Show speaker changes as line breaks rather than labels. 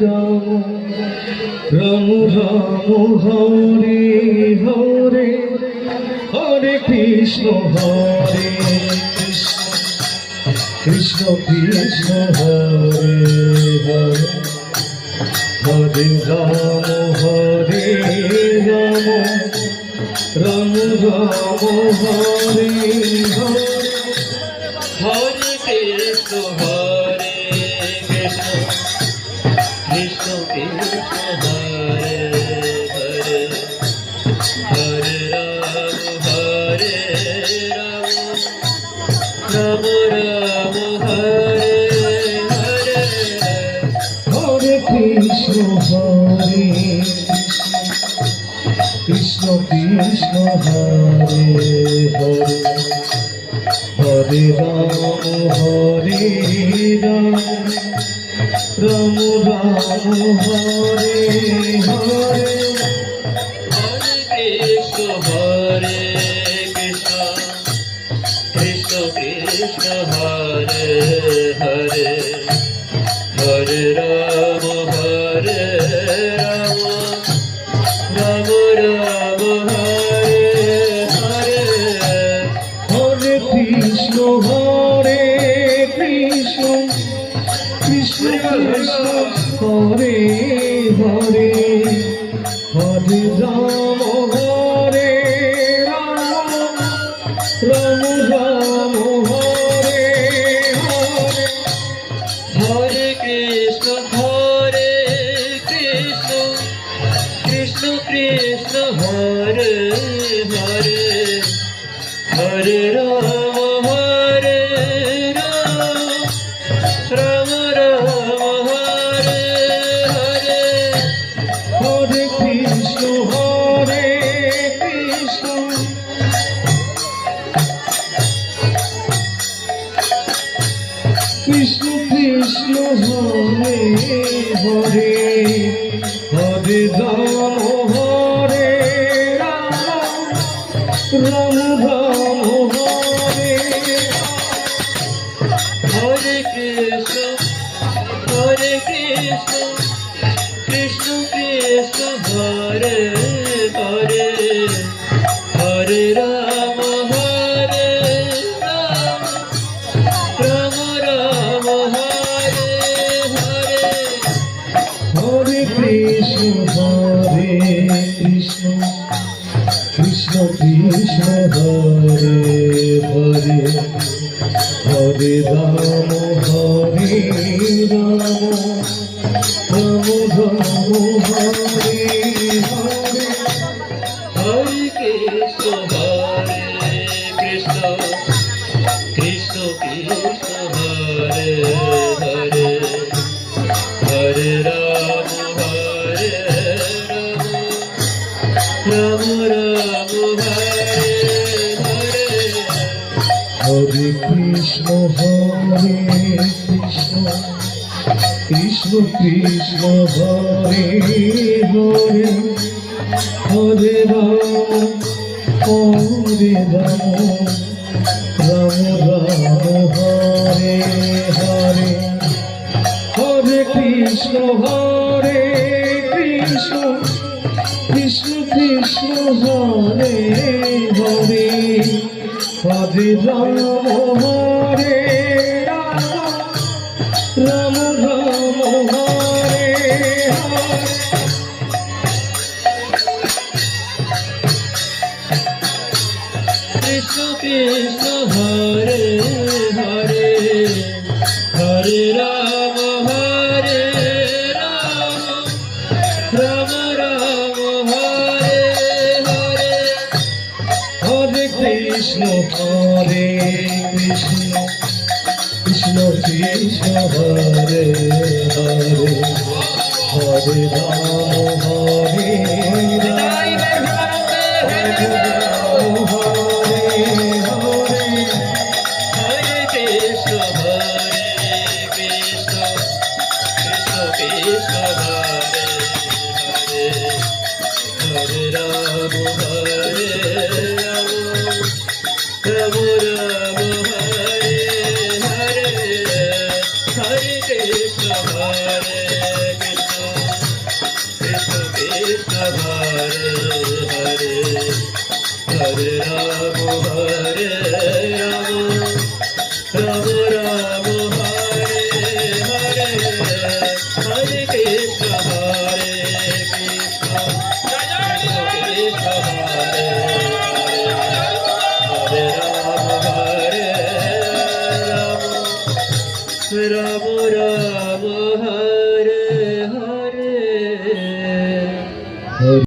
Ram Ram Ram Hare Hare Hare Krishna Hare Krishna Krishna Hare Hare Hare Ram Ram Ram Hare Hare
Hare Krishna Hare Krishna Krishna Krishna Hare Hare Hare Ram Ram Ram Hare Hare
Hare Krishna Hare Krishna Krishna Hare Hare Hare Ram Ram Ram Hare Hare
Hare Krishna Hare Krishna Krishna Krishna Hare Hare Hare Ram Ram Ram Hare Hare
Hare Krishna Hare Krishna Krishna Krishna Hare Hare Hare Ram Ram Ram Hare Hare
Hare Krishna Krishna Krishna Hare Hare Hare Ram Ram Ram Hare Hare
Hare Krishna Hare Krishna Krishna Krishna Hare Hare Hare Ram Ram Ram Hare
Hare Krishna Krishna Krishna Hare Hare Hare Ram Ram Ram Hare Hare
Hare Krishna Hare Krishna Krishna Krishna Hare Hare Hare Ram Ram Ram Hare Hare
Hare Krishna Hare Krishna Krishna Krishna Hare Hare Hare Ram Ram Ram Hare Hare
Hare Krishna Hare Krishna Krishna Krishna Hare Hare Hare Ram Ram Ram Hare Hare Hare Krishna Hare Krishna Krishna Krishna Hare Hare Hare Ram Hare Ram Ram Hare Hare
Krishna Krishna Hare Hare Hare Ram Ram Ram Hare Hare
Hare Krishna Hare Krishna Krishna Krishna Hare Hare Hare Ram Hare Ram Hare Hare
Hare Krishna Hare Krishna Krishna Krishna Hare Hare Hare Ram Ram Ram Hare Hare Hare Krishna Hare Ram Hare Ram Ram Ram Hare Hare Hare Krishna Hare Krishna Krishna Hare Hare Hare Ram Ram